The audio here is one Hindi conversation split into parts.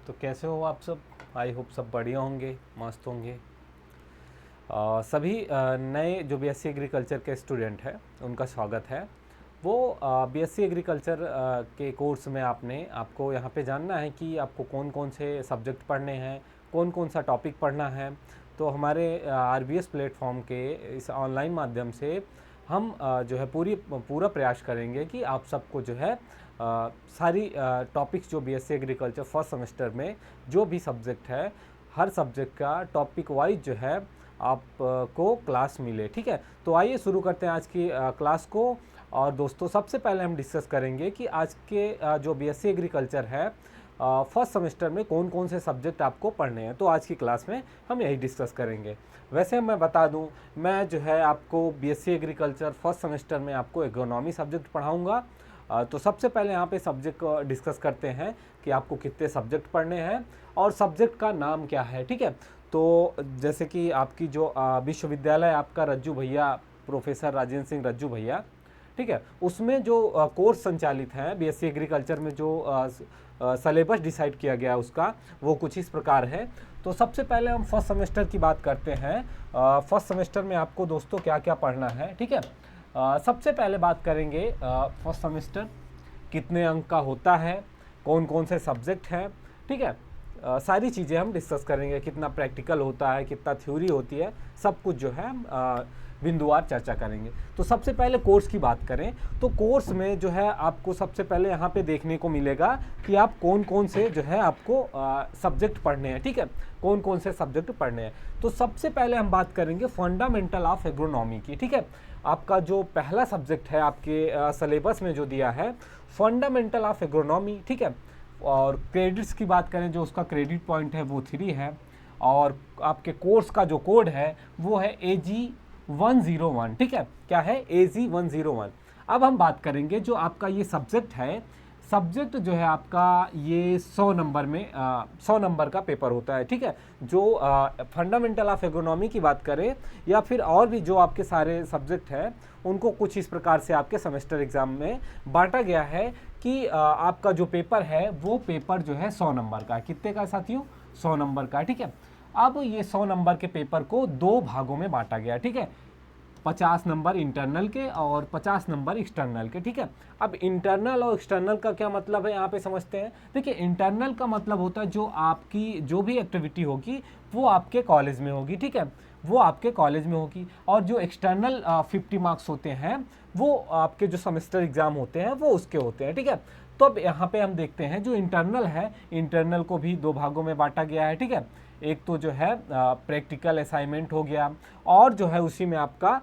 तो कैसे हो आप सब। आई होप सब बढ़िया होंगे, मस्त होंगे। सभी नए जो बीएससी एग्रीकल्चर के स्टूडेंट हैं उनका स्वागत है। वो बीएससी एग्रीकल्चर के कोर्स में आपको यहाँ पे जानना है कि आपको कौन कौन से सब्जेक्ट पढ़ने हैं, कौन कौन सा टॉपिक पढ़ना है। तो हमारे आरबीएस प्लेटफॉर्म के इस ऑनलाइन माध्यम से हम जो है पूरा प्रयास करेंगे कि आप सबको जो है सारी टॉपिक्स जो बीएससी एग्रीकल्चर फर्स्ट सेमेस्टर में जो भी सब्जेक्ट है, हर सब्जेक्ट का टॉपिक वाइज जो है आपको क्लास मिले। ठीक है, तो आइए शुरू करते हैं आज की क्लास को। और दोस्तों, सबसे पहले हम डिस्कस करेंगे कि आज के जो बीएससी एग्रीकल्चर है फर्स्ट सेमेस्टर में कौन कौन से सब्जेक्ट आपको पढ़ने हैं। तो आज की क्लास में हम यही डिस्कस करेंगे। वैसे मैं बता दूं, मैं जो है आपको बीएससी एग्रीकल्चर फर्स्ट सेमेस्टर में आपको एग्रोनॉमी सब्जेक्ट पढ़ाऊंगा। तो सबसे पहले यहाँ पे सब्जेक्ट डिस्कस करते हैं कि आपको कितने सब्जेक्ट पढ़ने हैं और सब्जेक्ट का नाम क्या है। ठीक है, तो जैसे कि आपकी जो विश्वविद्यालय आपका रज्जू भैया, प्रोफेसर राजेंद्र सिंह रज्जू भैया, ठीक है, उसमें जो कोर्स संचालित हैं बीएससी एग्रीकल्चर में, जो सलेबस डिसाइड किया गया उसका, वो कुछ इस प्रकार है। तो सबसे पहले हम फर्स्ट सेमेस्टर की बात करते हैं। फर्स्ट सेमेस्टर में आपको दोस्तों क्या क्या पढ़ना है। ठीक है, सबसे पहले बात करेंगे फर्स्ट सेमेस्टर कितने अंक का होता है, कौन कौन से सब्जेक्ट हैं। ठीक है, सारी चीज़ें हम डिस्कस करेंगे, कितना प्रैक्टिकल होता है, कितना थ्योरी होती है, सब कुछ जो है बिंदुवार चर्चा करेंगे। तो सबसे पहले कोर्स की बात करें तो कोर्स में जो है आपको सबसे पहले यहाँ पे देखने को मिलेगा कि आप कौन कौन से जो है आपको सब्जेक्ट पढ़ने हैं। ठीक है, कौन कौन से सब्जेक्ट पढ़ने हैं। तो सबसे पहले हम बात करेंगे फंडामेंटल ऑफ एग्रोनॉमी की। ठीक है, आपका जो पहला सब्जेक्ट है आपके सिलेबस में जो दिया है, फंडामेंटल ऑफ एग्रोनॉमी। ठीक है, और क्रेडिट्स की बात करें, जो उसका क्रेडिट पॉइंट है वो 3 है, और आपके कोर्स का जो कोड है वो है AG101। ठीक है, क्या है AG101। अब हम बात करेंगे जो आपका ये सब्जेक्ट है, सब्जेक्ट जो है आपका ये 100 नंबर में 100 नंबर का पेपर होता है। ठीक है, जो फंडामेंटल ऑफ एग्रोनॉमी की बात करें या फिर और भी जो आपके सारे सब्जेक्ट हैं, उनको कुछ इस प्रकार से आपके सेमेस्टर एग्जाम में बांटा गया है कि आपका जो पेपर है वो पेपर जो है 100 नंबर का है। कितने का साथियों? 100 नंबर का। ठीक है, अब ये 100 नंबर के पेपर को 2 भागों में बांटा गया। ठीक है, 50 नंबर इंटरनल के और 50 नंबर एक्सटर्नल के। ठीक है, अब इंटरनल और एक्सटर्नल का क्या मतलब है यहाँ पे समझते हैं। देखिए, इंटरनल का मतलब होता है जो आपकी जो भी एक्टिविटी होगी वो आपके कॉलेज में होगी। ठीक है, वो आपके कॉलेज में होगी। और जो एक्सटर्नल 50 मार्क्स होते हैं वो आपके जो सेमेस्टर एग्जाम होते हैं वो उसके होते हैं। ठीक है, तो अब यहाँ पे हम देखते हैं जो इंटरनल है, इंटरनल को भी 2 भागों में बांटा गया है। ठीक है, एक तो जो है प्रैक्टिकल असाइनमेंट हो गया, और जो है उसी में आपका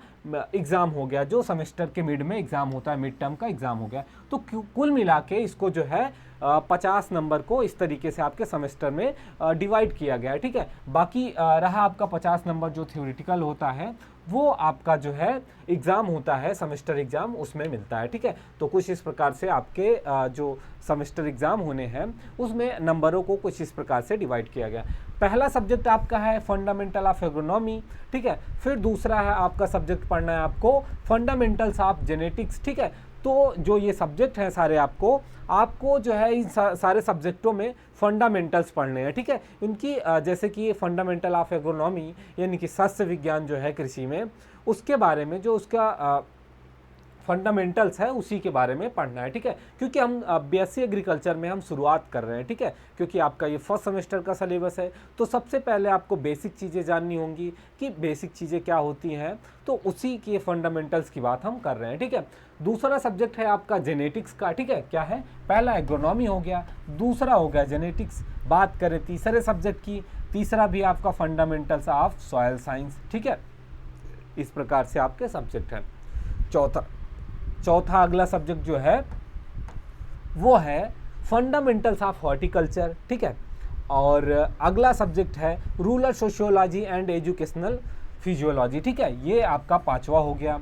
एग्ज़ाम हो गया, जो सेमेस्टर के मिड में एग्ज़ाम होता है, मिड टर्म का एग्ज़ाम हो गया। तो कुल मिला के इसको जो है 50 नंबर को इस तरीके से आपके सेमेस्टर में डिवाइड किया गया है। ठीक है, बाकी रहा आपका 50 नंबर जो थ्योरेटिकल होता है, वो आपका जो है एग्ज़ाम होता है, सेमेस्टर एग्ज़ाम, उसमें मिलता है। ठीक है, तो कुछ इस प्रकार से आपके जो सेमेस्टर एग्ज़ाम होने हैं उसमें नंबरों को कुछ इस प्रकार से डिवाइड किया गया। पहला सब्जेक्ट आपका है फंडामेंटल ऑफ एग्रोनॉमी। ठीक है, फिर दूसरा है आपका सब्जेक्ट पढ़ना है आपको फंडामेंटल्स ऑफ जेनेटिक्स। ठीक है, तो जो ये सब्जेक्ट हैं सारे आपको जो है इन सारे सब्जेक्टों में फंडामेंटल्स पढ़ने हैं। ठीक है, इनकी जैसे कि फंडामेंटल ऑफ एग्रोनॉमी यानी कि सस्य विज्ञान जो है कृषि में, उसके बारे में जो उसका फंडामेंटल्स है उसी के बारे में पढ़ना है। ठीक है, क्योंकि हम बीएससी एग्रीकल्चर में हम शुरुआत कर रहे हैं। ठीक है, क्योंकि आपका ये फर्स्ट सेमेस्टर का सिलेबस है, तो सबसे पहले आपको बेसिक चीज़ें जाननी होंगी कि बेसिक चीज़ें क्या होती हैं, तो उसी के फंडामेंटल्स की बात हम कर रहे हैं। ठीक है, दूसरा सब्जेक्ट है आपका जेनेटिक्स का। ठीक है, क्या है? पहला एग्रोनॉमी हो गया, दूसरा हो गया जेनेटिक्स। बात करें तीसरे सब्जेक्ट की, तीसरा भी आपका फंडामेंटल्स ऑफ सॉयल साइंस। ठीक है, इस प्रकार से आपके सब्जेक्ट हैं। चौथा अगला सब्जेक्ट जो है वो है फंडामेंटल्स ऑफ हॉर्टिकल्चर। ठीक है, और अगला सब्जेक्ट है rural sociology and educational physiology. ठीक है, ये आपका 5वां हो गया।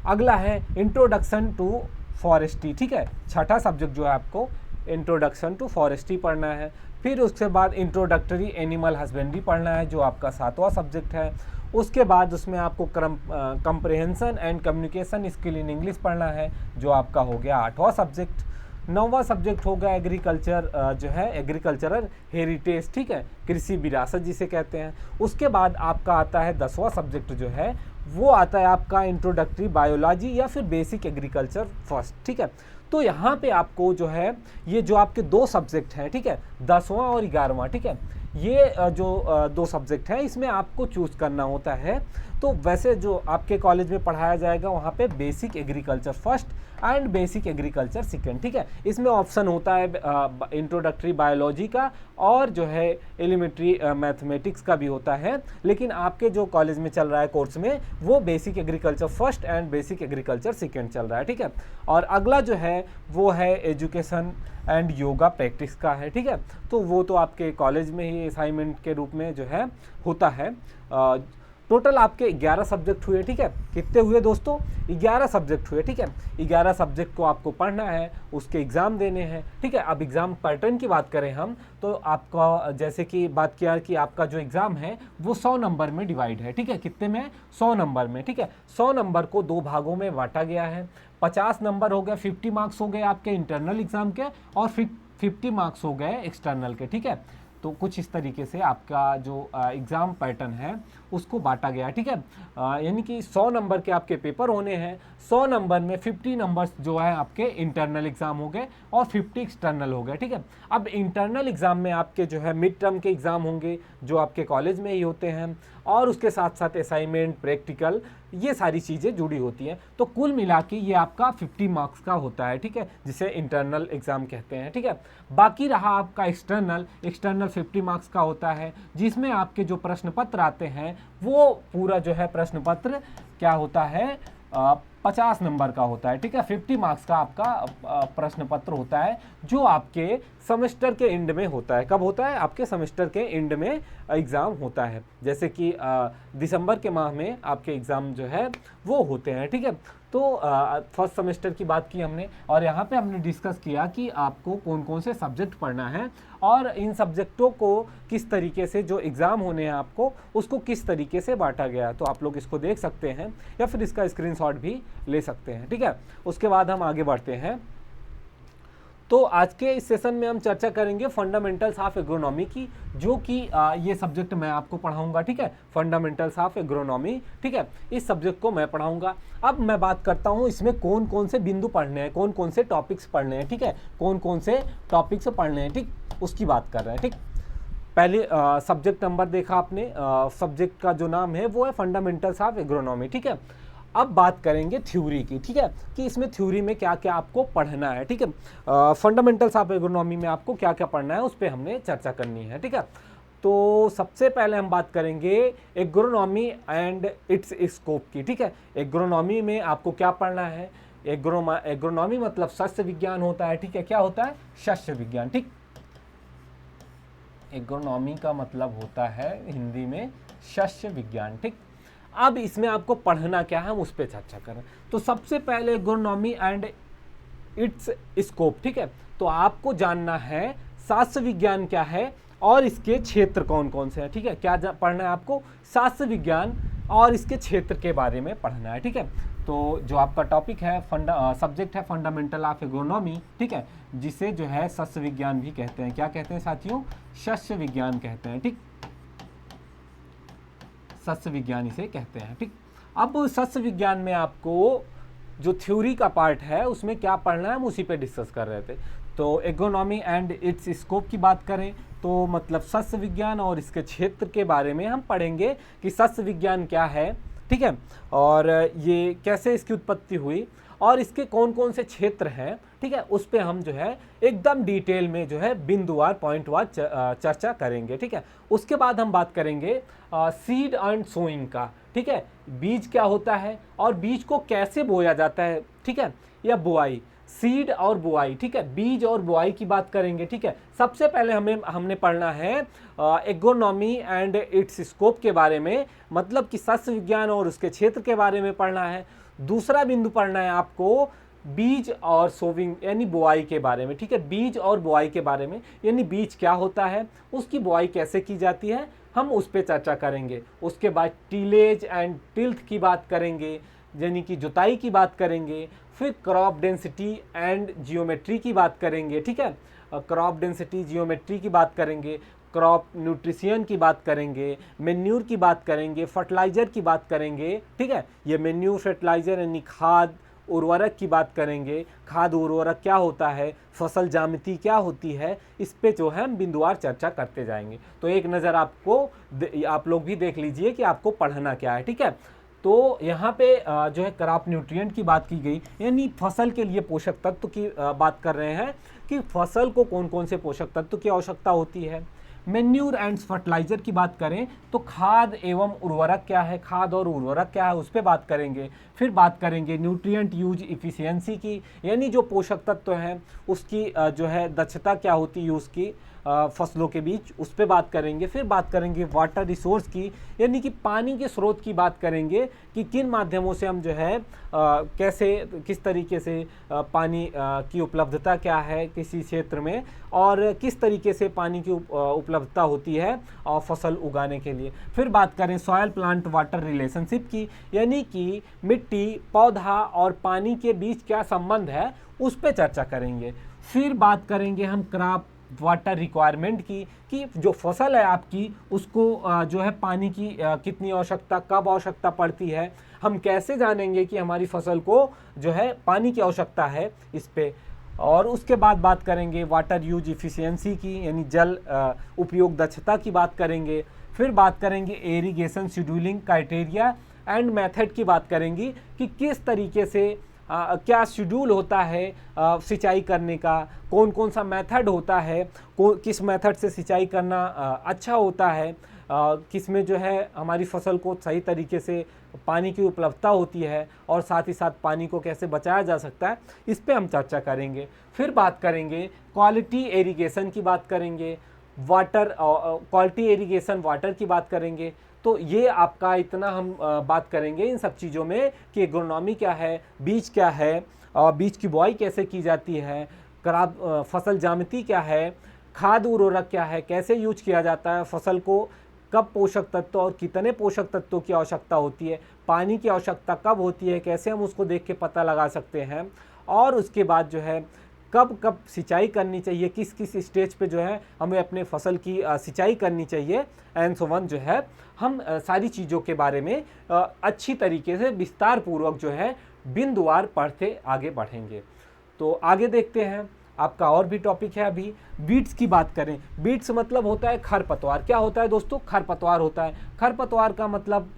अगला है इंट्रोडक्शन टू फॉरेस्ट्री। ठीक है, छठा सब्जेक्ट जो है आपको इंट्रोडक्शन टू फॉरेस्ट्री पढ़ना है। फिर उसके बाद इंट्रोडक्टरी एनिमल हस्बेंड्री पढ़ना है, जो आपका 7वां सब्जेक्ट है। उसके बाद उसमें आपको comprehension and communication skill in English पढ़ना है, जो आपका हो गया 8वां सब्जेक्ट। 9वां सब्जेक्ट होगा एग्रीकल्चर, जो है एग्रीकल्चरल हेरिटेज, ठीक है, कृषि विरासत जिसे कहते हैं। उसके बाद आपका आता है 10वां सब्जेक्ट जो है वो आता है आपका इंट्रोडक्टरी बायोलॉजी या फिर बेसिक एग्रीकल्चर फर्स्ट, ठीक है। तो यहाँ पे आपको जो है ये जो आपके 2 सब्जेक्ट हैं, ठीक है, 10वां और 11वां, ठीक है, ये जो 2 सब्जेक्ट हैं इसमें आपको चूज करना होता है। तो वैसे जो आपके कॉलेज में पढ़ाया जाएगा वहाँ पे basic agriculture first and basic agriculture second, ठीक है। इसमें ऑप्शन होता है इंट्रोडक्टरी बायोलॉजी का और जो है एलिमेंट्री मैथमेटिक्स का भी होता है, लेकिन आपके जो कॉलेज में चल रहा है कोर्स में वो basic agriculture first and basic agriculture second चल रहा है, ठीक है। और अगला जो है वो है एजुकेशन एंड योगा प्रैक्टिस का है, ठीक है। तो वो तो आपके कॉलेज में ही असाइनमेंट के रूप में जो है होता है। टोटल आपके 11 सब्जेक्ट हुए, ठीक है। कितने हुए दोस्तों? 11 सब्जेक्ट हुए, ठीक है। 11 सब्जेक्ट को आपको पढ़ना है, उसके एग्ज़ाम देने हैं, ठीक है। अब एग्ज़ाम पैटर्न की बात करें हम तो आपका जैसे कि बात किया कि आपका जो एग्ज़ाम है वो 100 नंबर में डिवाइड है, ठीक है। कितने में? 100 नंबर में, ठीक है। 100 नंबर को 2 भागों में बांटा गया है। 50 नंबर हो गए, 50 मार्क्स हो गए आपके इंटरनल एग्ज़ाम के और 50 मार्क्स हो गए एक्सटर्नल के, ठीक है। तो कुछ इस तरीके से आपका जो एग्ज़ाम पैटर्न है उसको बांटा गया, ठीक है। यानी कि 100 नंबर के आपके पेपर होने हैं, 100 नंबर में 50 नंबर्स जो है आपके इंटरनल एग्ज़ाम हो गए और 50 एक्सटर्नल हो गए, ठीक है। अब इंटरनल एग्ज़ाम में आपके जो है मिड टर्म के एग्ज़ाम होंगे जो आपके कॉलेज में ही होते हैं और उसके साथ साथ असाइनमेंट, प्रैक्टिकल, ये सारी चीज़ें जुड़ी होती हैं। तो कुल मिला के ये आपका 50 मार्क्स का होता है, ठीक है, जिसे इंटरनल एग्ज़ाम कहते हैं, ठीक है। बाकी रहा आपका एक्सटर्नल 50 मार्क्स का होता है, जिसमें आपके जो प्रश्न पत्र आते हैं वो पूरा जो है प्रश्न पत्र क्या होता है 50 नंबर का होता है, ठीक है। 50 मार्क्स का आपका प्रश्न पत्र होता है जो आपके सेमेस्टर के एंड में होता है। कब होता है? आपके सेमेस्टर के एंड में एग्ज़ाम होता है। जैसे कि दिसंबर के माह में आपके एग्ज़ाम जो है वो होते हैं, ठीक है। तो फर्स्ट सेमेस्टर की बात की हमने और यहाँ पे हमने डिस्कस किया कि आपको कौन कौन से सब्जेक्ट पढ़ना है और इन सब्जेक्टों को किस तरीके से जो एग्ज़ाम होने हैं आपको उसको किस तरीके से बांटा गया है। तो आप लोग इसको देख सकते हैं या फिर इसका स्क्रीनशॉट भी ले सकते हैं, ठीक है। उसके बाद हम आगे बढ़ते हैं। तो आज के इस सेशन में हम चर्चा करेंगे फंडामेंटल्स ऑफ एग्रोनॉमी की, जो कि ये सब्जेक्ट मैं आपको पढ़ाऊंगा, ठीक है। फंडामेंटल्स ऑफ एग्रोनॉमी, ठीक है, इस सब्जेक्ट को मैं पढ़ाऊंगा। अब मैं बात करता हूँ इसमें कौन कौन से बिंदु पढ़ने हैं, कौन कौन से टॉपिक्स पढ़ने हैं, ठीक है, कौन कौन से टॉपिक्स पढ़ने हैं, ठीक, उसकी बात कर रहे हैं, ठीक। पहले सब्जेक्ट नंबर देखा आपने, सब्जेक्ट का जो नाम है वो है फंडामेंटल्स ऑफ एग्रोनॉमी, ठीक है। अब बात करेंगे थ्योरी की, ठीक है, कि इसमें थ्योरी में क्या क्या आपको पढ़ना है, ठीक है। फंडामेंटल्स ऑफ एग्रोनॉमी में आपको क्या क्या पढ़ना है उस पर हमने चर्चा करनी है, ठीक है। तो सबसे पहले हम बात करेंगे एग्रोनॉमी एंड इट्स स्कोप की, ठीक है। एग्रोनॉमी में आपको क्या पढ़ना है? एग्रोनॉमी मतलब शस्य विज्ञान होता है, ठीक है। क्या होता है? शस्य विज्ञान, ठीक। एग्रोनॉमी का मतलब होता है हिंदी में शस्य विज्ञान, ठीक। अब इसमें आपको पढ़ना क्या है हम उस पर चर्चा करें। तो सबसे पहले एग्रोनॉमी एंड इट्स स्कोप, ठीक है। तो आपको जानना है शस्य विज्ञान क्या है और इसके क्षेत्र कौन कौन से हैं, ठीक है। क्या पढ़ना है आपको? शस्य विज्ञान और इसके क्षेत्र के बारे में पढ़ना है, ठीक है। तो जो आपका टॉपिक है सब्जेक्ट है फंडामेंटल ऑफ एग्रोनॉमी, ठीक है, जिसे जो है शस्य विज्ञान भी कहते हैं। क्या कहते हैं साथियों? शस्य विज्ञान कहते हैं, ठीक। शस्य विज्ञान इसे कहते हैं, ठीक। अब शस्य विज्ञान में आपको जो थ्योरी का पार्ट है उसमें क्या पढ़ना है हम उसी पे डिस्कस कर रहे थे। तो एग्रोनॉमी एंड इट्स स्कोप की बात करें तो मतलब शस्य विज्ञान और इसके क्षेत्र के बारे में हम पढ़ेंगे कि शस्य विज्ञान क्या है, ठीक है, और ये कैसे इसकी उत्पत्ति हुई और इसके कौन कौन से क्षेत्र हैं, ठीक है, उस पे हम जो है एकदम डिटेल में जो है बिंदुवार पॉइंटवार चर्चा करेंगे, ठीक है। उसके बाद हम बात करेंगे सीड एंड सोइंग का, ठीक है। बीज क्या होता है और बीज को कैसे बोया जाता है, ठीक है, या बुआई, सीड और बुआई, ठीक है, बीज और बुआई की बात करेंगे, ठीक है। सबसे पहले हमने पढ़ना है एग्रोनॉमी एंड इट्स स्कोप के बारे में, मतलब कि शस्य विज्ञान और उसके क्षेत्र के बारे में पढ़ना है। दूसरा बिंदु पढ़ना है आपको बीज और सोविंग यानी बुआई के बारे में, ठीक है, बीज और बुआई के बारे में, यानी बीज क्या होता है, उसकी बुआई कैसे की जाती है, हम उस पर चर्चा करेंगे। उसके बाद टीलेज एंड टिल्थ की बात करेंगे, यानी कि जुताई की बात करेंगे। फिर क्रॉप डेंसिटी एंड जियोमेट्री की बात करेंगे, ठीक है, क्रॉप डेंसिटी जियोमेट्री की बात करेंगे, क्रॉप न्यूट्रिशन की बात करेंगे, मेन्यूर की बात करेंगे, फर्टिलाइजर की बात करेंगे, ठीक है, ये मेन्यूर फर्टिलाइजर यानी खाद उर्वरक की बात करेंगे, खाद उर्वरक क्या होता है, फसल ज्यामिति क्या होती है, इस पे जो है हम बिंदुवार चर्चा करते जाएंगे। तो एक नज़र आप लोग भी देख लीजिए कि आपको पढ़ना क्या है, ठीक है। तो यहाँ पे जो है क्रॉप न्यूट्रिएंट की बात की गई, यानी फसल के लिए पोषक तत्व की बात कर रहे हैं कि फसल को कौन कौन से पोषक तत्व की आवश्यकता होती है। मेन्यूर एंड फर्टिलाइजर की बात करें तो खाद एवं उर्वरक क्या है, खाद और उर्वरक क्या है, उस पर बात करेंगे। फिर बात करेंगे न्यूट्रिएंट यूज इफिशियंसी की, यानी जो पोषक तत्व हैं उसकी जो है दक्षता क्या होती है यूज़ की फसलों के बीच, उस पर बात करेंगे। फिर बात करेंगे वाटर रिसोर्स की, यानी कि पानी के स्रोत की बात करेंगे कि किन माध्यमों से हम जो है कैसे किस तरीके से पानी की उपलब्धता क्या है किसी क्षेत्र में, और किस तरीके से पानी की उपलब्धता होती है फसल उगाने के लिए। फिर बात करें सॉयल प्लांट वाटर रिलेशनशिप की, यानी कि मिट्टी पौधा और पानी के बीच क्या संबंध है, उस पर चर्चा करेंगे। फिर बात करेंगे हम क्रॉप वाटर रिक्वायरमेंट की, कि जो फसल है आपकी उसको जो है पानी की कितनी आवश्यकता, कब आवश्यकता पड़ती है, हम कैसे जानेंगे कि हमारी फसल को जो है पानी की आवश्यकता है इस पे। और उसके बाद बात करेंगे वाटर यूज इफिशियंसी की, यानी जल उपयोग दक्षता की बात करेंगे। फिर बात करेंगे irrigation scheduling criteria and method की बात करेंगी कि किस तरीके से क्या शेड्यूल होता है सिंचाई करने का, कौन कौन सा मेथड होता है, किस मेथड से सिंचाई करना अच्छा होता है, किस में जो है हमारी फसल को सही तरीके से पानी की उपलब्धता होती है, और साथ ही साथ पानी को कैसे बचाया जा सकता है, इस पे हम चर्चा करेंगे। फिर बात करेंगे क्वालिटी इरिगेशन की बात करेंगे, वाटर क्वालिटी इरिगेशन वाटर की बात करेंगे। तो ये आपका इतना हम बात करेंगे इन सब चीज़ों में कि एग्रोनॉमी क्या है, बीज क्या है, बीज की बुआई कैसे की जाती है, फसल ज्यामिति क्या है, खाद उर्वरक क्या है, कैसे यूज किया जाता है, फसल को कब पोषक तत्व और कितने पोषक तत्वों की आवश्यकता होती है, पानी की आवश्यकता कब होती है, कैसे हम उसको देख के पता लगा सकते हैं, और उसके बाद जो है कब कब सिंचाई करनी चाहिए, किस किस स्टेज पे जो है हमें अपने फसल की सिंचाई करनी चाहिए, एंड सो वन जो है हम सारी चीज़ों के बारे में अच्छी तरीके से विस्तार पूर्वक जो है बिंदुवार पढ़ते आगे बढ़ेंगे। तो आगे देखते हैं, आपका और भी टॉपिक है। अभी बीट्स की बात करें, बीट्स मतलब होता है खरपतवार। क्या होता है दोस्तों, खरपतवार होता है। खरपतवार का मतलब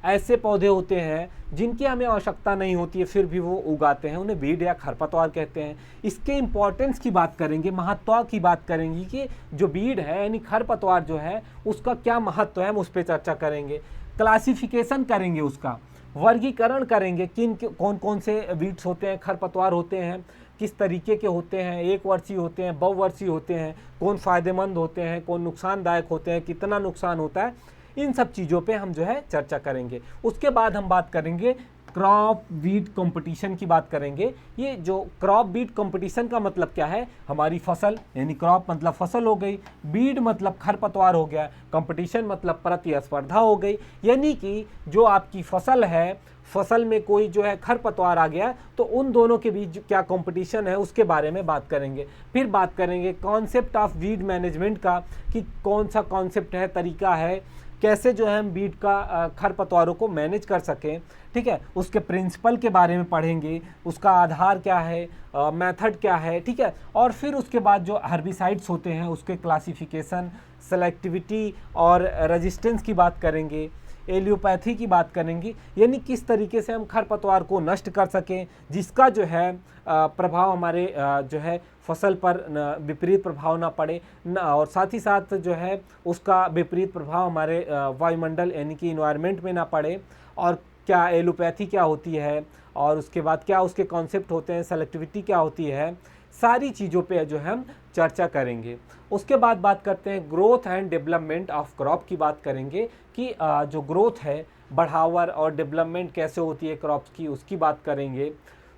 ऐसे पौधे होते हैं जिनकी हमें आवश्यकता नहीं होती है फिर भी वो उगाते हैं, उन्हें बीड या खरपतवार कहते हैं। इसके इम्पोर्टेंस की बात करेंगे, महत्व की बात करेंगे कि जो बीड है यानी खरपतवार जो है उसका क्या महत्व है, हम उस पर चर्चा करेंगे। क्लासिफिकेशन करेंगे, उसका वर्गीकरण करेंगे, कौन कौन से बीड्स होते हैं, खरपतवार होते हैं, किस तरीके के होते हैं, एक वर्षीय होते हैं, बहुवर्षीय होते हैं, कौन फ़ायदेमंद होते हैं, कौन नुकसानदायक होते हैं, कितना नुकसान होता है, इन सब चीज़ों पे हम जो है चर्चा करेंगे। उसके बाद हम बात करेंगे क्रॉप बीट कंपटीशन की बात करेंगे। ये जो क्रॉप बीट कंपटीशन का मतलब क्या है, हमारी फसल यानी क्रॉप मतलब फसल हो गई, बीड मतलब खरपतवार हो गया, कंपटीशन मतलब प्रतिस्पर्धा हो गई, यानी कि जो आपकी फसल है, फसल में कोई जो है खरपतवार आ गया तो उन दोनों के बीच क्या कंपटीशन है उसके बारे में बात करेंगे। फिर बात करेंगे कॉन्सेप्ट ऑफ वीड मैनेजमेंट का, कि कौन सा कॉन्सेप्ट है, तरीका है, कैसे जो है हम बीट का खरपतवारों को मैनेज कर सकें, ठीक है, उसके प्रिंसिपल के बारे में पढ़ेंगे, उसका आधार क्या है, मेथड क्या है, ठीक है। और फिर उसके बाद जो हर्बिसाइड्स होते हैं उसके क्लासिफिकेशन, सेलेक्टिविटी और रेजिस्टेंस की बात करेंगे, एलियोपैथी की बात करेंगे, यानी किस तरीके से हम खरपतवार को नष्ट कर सकें जिसका जो है प्रभाव हमारे जो है फसल पर विपरीत प्रभाव ना पड़े ना, और साथ ही साथ जो है उसका विपरीत प्रभाव हमारे वायुमंडल यानी कि इन्वायरमेंट में ना पड़े, और क्या एलोपैथी क्या होती है, और उसके बाद क्या उसके कॉन्सेप्ट होते हैं, सेलेक्टिविटी क्या होती है, सारी चीज़ों पे जो है हम चर्चा करेंगे। उसके बाद बात करते हैं growth and development of crop की बात करेंगे कि जो ग्रोथ है, बढ़ावर और डेवलपमेंट कैसे होती है क्रॉप्स की, उसकी बात करेंगे।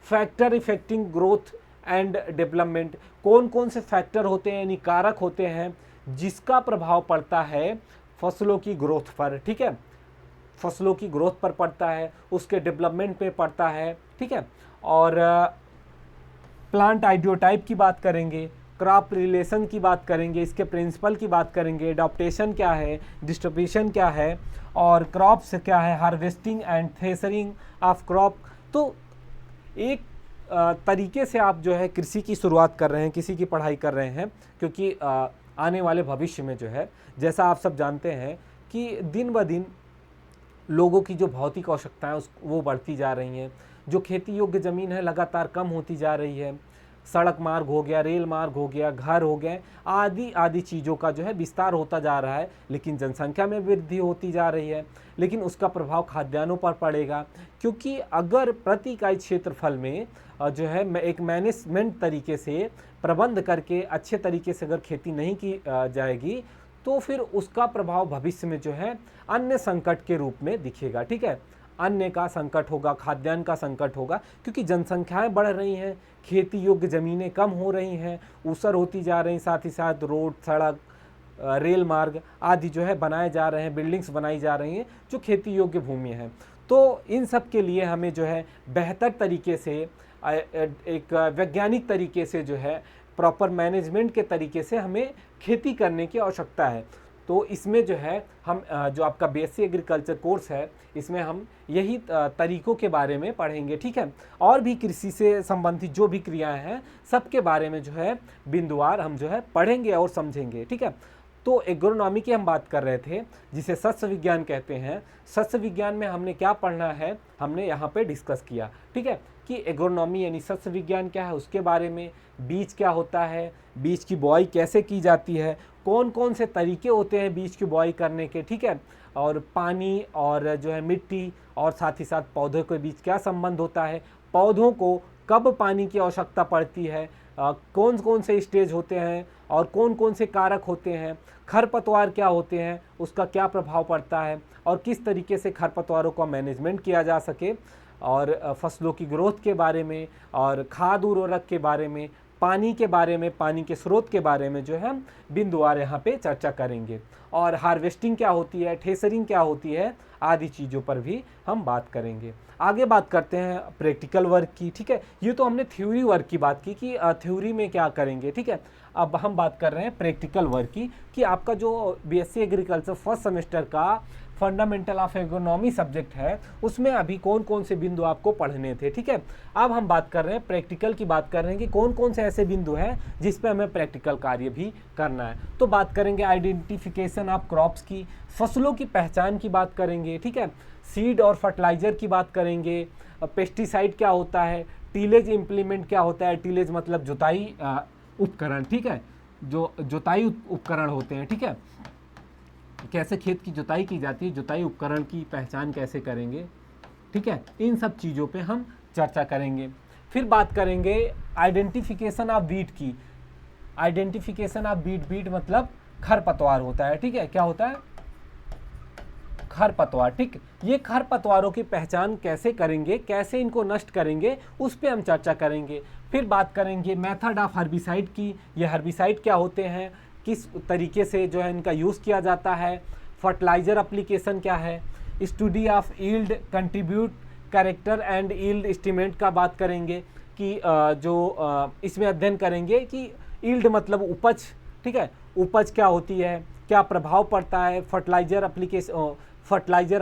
Factor affecting growth and development, कौन कौन से फैक्टर होते हैं यानी कारक होते हैं जिसका प्रभाव पड़ता है फसलों की ग्रोथ पर, ठीक है। फसलों की ग्रोथ पर पड़ता है, उसके डेवलपमेंट पे पड़ता है, ठीक है। और प्लांट आइडियोटाइप की बात करेंगे, क्रॉप रिलेशन की बात करेंगे, इसके प्रिंसिपल की बात करेंगे, एडॉप्टेशन क्या है, डिस्ट्रीब्यूशन क्या है, और क्रॉप्स क्या है, harvesting and threshing of crop. तो एक तरीके से आप जो है कृषि की शुरुआत कर रहे हैं, किसी की पढ़ाई कर रहे हैं, क्योंकि आने वाले भविष्य में जो है, जैसा आप सब जानते हैं कि दिन ब दिन लोगों की जो भौतिक आवश्यकताएं वो बढ़ती जा रही हैं। जो खेती योग्य ज़मीन है लगातार कम होती जा रही है। सड़क मार्ग हो गया, रेल मार्ग हो गया, घर हो गए, आदि आदि चीज़ों का जो है विस्तार होता जा रहा है, लेकिन जनसंख्या में वृद्धि होती जा रही है। लेकिन उसका प्रभाव खाद्यान्नों पर पड़ेगा, क्योंकि अगर प्रति इकाई क्षेत्रफल में जो है एक मैनेजमेंट तरीके से प्रबंध करके अच्छे तरीके से अगर खेती नहीं की जाएगी, तो फिर उसका प्रभाव भविष्य में जो है अन्य संकट के रूप में दिखेगा, ठीक है। अन्न का संकट होगा, खाद्यान्न का संकट होगा, क्योंकि जनसंख्याएं बढ़ रही हैं, खेती योग्य ज़मीनें कम हो रही हैं, ऊसर होती जा रही, साथ ही साथ रोड, सड़क, रेल मार्ग आदि जो है बनाए जा रहे हैं, बिल्डिंग्स बनाई जा रही हैं जो खेती योग्य भूमि है। तो इन सब के लिए हमें जो है बेहतर तरीके से, एक वैज्ञानिक तरीके से जो है प्रॉपर मैनेजमेंट के तरीके से हमें खेती करने की आवश्यकता है। तो इसमें जो है हम जो आपका बीएससी एग्रीकल्चर कोर्स है, इसमें हम यही तरीकों के बारे में पढ़ेंगे, ठीक है। और भी कृषि से संबंधित जो भी क्रियाएं हैं सबके बारे में जो है बिंदुवार हम जो है पढ़ेंगे और समझेंगे, ठीक है। तो एग्रोनॉमी की हम बात कर रहे थे, जिसे सस्य विज्ञान कहते हैं। सस्य विज्ञान में हमने क्या पढ़ना है, हमने यहाँ पे डिस्कस किया, ठीक है, कि एग्रोनॉमी यानी सस्य विज्ञान क्या है, उसके बारे में, बीज क्या होता है, बीज की बुआई कैसे की जाती है, कौन कौन से तरीके होते हैं बीज की बुआई करने के, ठीक है, और पानी और जो है मिट्टी और साथ ही साथ पौधों के बीच क्या संबंध होता है, पौधों को कब पानी की आवश्यकता पड़ती है, कौन कौन से स्टेज होते हैं और कौन कौन से कारक होते हैं, खरपतवार क्या होते हैं, उसका क्या प्रभाव पड़ता है, और किस तरीके से खरपतवारों का मैनेजमेंट किया जा सके, और फसलों की ग्रोथ के बारे में, और खाद उर्वरक के बारे में, पानी के बारे में, पानी के स्रोत के बारे में जो है हम बिंदुवार यहाँ पे चर्चा करेंगे। और हार्वेस्टिंग क्या होती है, थ्रेशरिंग क्या होती है, आदि चीज़ों पर भी हम बात करेंगे। आगे बात करते हैं प्रैक्टिकल वर्क की, ठीक है। ये तो हमने थ्योरी वर्क की बात की कि थ्योरी में क्या करेंगे, ठीक है। अब हम बात कर रहे हैं प्रैक्टिकल वर्क की, कि आपका जो बीएससी एग्रीकल्चर फर्स्ट सेमेस्टर का फंडामेंटल ऑफ एग्रोनॉमी सब्जेक्ट है, उसमें अभी कौन कौन से बिंदु आपको पढ़ने थे, ठीक है। अब हम बात कर रहे हैं प्रैक्टिकल की, बात कर रहे हैं कि कौन कौन से ऐसे बिंदु हैं जिस पे हमें प्रैक्टिकल कार्य भी करना है। तो बात करेंगे आइडेंटिफिकेशन ऑफ क्रॉप्स की, फसलों की पहचान की बात करेंगे, ठीक है। सीड और फर्टिलाइजर की बात करेंगे, पेस्टिसाइड क्या होता है, टीलेज इम्प्लीमेंट क्या होता है, टीलेज मतलब जुताई उपकरण, ठीक है, जो जुताई उपकरण होते हैं, ठीक है, कैसे खेत की जुताई की जाती है, जुताई उपकरण की पहचान कैसे करेंगे, ठीक है। इन सब चीज़ों पे हम चर्चा करेंगे। फिर बात करेंगे आइडेंटिफिकेशन ऑफ वीट की। आइडेंटिफिकेशन ऑफ वीट, वीट मतलब खरपतवार होता है, ठीक है, क्या होता है, खरपतवार, ठीक। ये खरपतवारों की पहचान कैसे करेंगे, कैसे इनको नष्ट करेंगे, उस पर हम चर्चा करेंगे। फिर बात करेंगे मेथड ऑफ हर्बिसाइड की, ये हर्बिसाइड क्या होते हैं, किस तरीके से जो है इनका यूज़ किया जाता है, फर्टिलाइजर एप्लीकेशन क्या है, study of yield contribute character and yield estimate का बात करेंगे, कि इसमें अध्ययन करेंगे कि यील्ड मतलब उपज, ठीक है, उपज क्या होती है, क्या प्रभाव पड़ता है, फर्टिलाइजर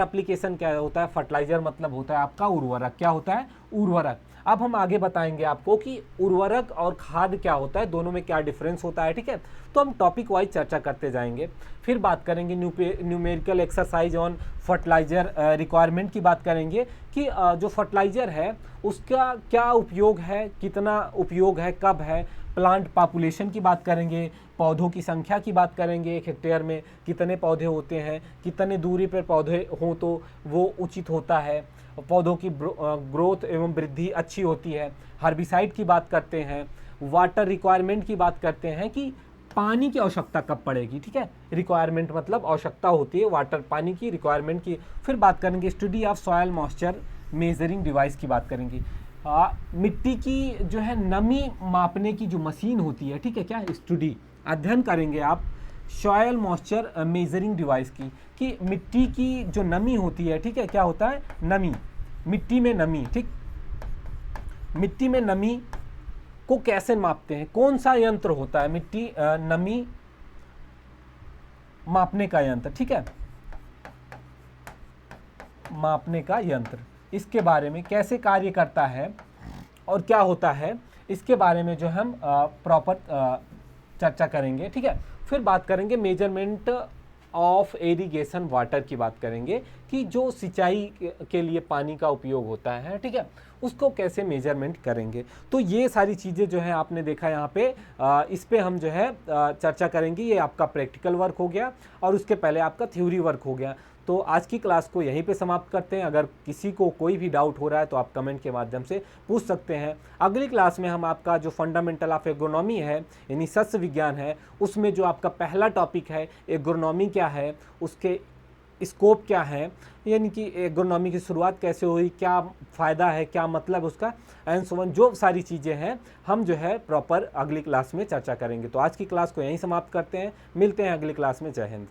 एप्लीकेशन क्या होता है, फर्टिलाइजर मतलब होता है आपका उर्वरक, क्या होता है, उर्वरक। अब हम आगे बताएंगे आपको कि उर्वरक और खाद क्या होता है, दोनों में क्या डिफरेंस होता है, ठीक है। तो हम टॉपिक वाइज चर्चा करते जाएंगे। फिर बात करेंगे numerical exercise on fertilizer requirement की बात करेंगे, कि जो फर्टिलाइजर है उसका क्या उपयोग है, कितना उपयोग है, कब है। प्लांट पॉपुलेशन की बात करेंगे, पौधों की संख्या की बात करेंगे, एक हेक्टेयर में कितने पौधे होते हैं, कितने दूरी पर पौधे हों तो वो उचित होता है, पौधों की ग्रोथ एवं वृद्धि अच्छी होती है। हर्बिसाइड की बात करते हैं, वाटर रिक्वायरमेंट की बात करते हैं कि पानी की आवश्यकता कब पड़ेगी, ठीक है, रिक्वायरमेंट मतलब आवश्यकता होती है वाटर, पानी की रिक्वायरमेंट की। फिर बात करेंगे study of soil moisture measuring device की बात करेंगे, मिट्टी की जो है नमी मापने की जो मशीन होती है, ठीक है, क्या स्टडी अध्ययन करेंगे आप सॉयल मॉइस्चर मेजरिंग डिवाइस की, कि मिट्टी की जो नमी होती है, ठीक है, क्या होता है, नमी, मिट्टी में नमी, ठीक, मिट्टी में नमी को कैसे मापते हैं, कौन सा यंत्र होता है मिट्टी नमी मापने का यंत्र, ठीक है, मापने का यंत्र, इसके बारे में कैसे कार्य करता है और क्या होता है, इसके बारे में जो हम प्रॉपर चर्चा करेंगे, ठीक है। फिर बात करेंगे मेजरमेंट ऑफ इरिगेशन वाटर की बात करेंगे, कि जो सिंचाई के लिए पानी का उपयोग होता है, ठीक है, उसको कैसे मेजरमेंट करेंगे। तो ये सारी चीज़ें जो है आपने देखा यहाँ पे, इस पे हम जो है चर्चा करेंगे। ये आपका प्रैक्टिकल वर्क हो गया और उसके पहले आपका थ्योरी वर्क हो गया। तो आज की क्लास को यहीं पे समाप्त करते हैं। अगर किसी को कोई भी डाउट हो रहा है तो आप कमेंट के माध्यम से पूछ सकते हैं। अगली क्लास में हम आपका जो फंडामेंटल ऑफ एग्रोनॉमी है, यानी सस्य विज्ञान है, उसमें जो आपका पहला टॉपिक है एग्रोनॉमी क्या है, उसके स्कोप क्या है, यानी कि एग्रोनॉमी की शुरुआत कैसे हुई, क्या फ़ायदा है, क्या मतलब उसका, एंड सो ऑन, जो सारी चीज़ें हैं हम जो है प्रॉपर अगली क्लास में चर्चा करेंगे। तो आज की क्लास को यहीं समाप्त करते हैं, मिलते हैं अगली क्लास में। जय हिंद।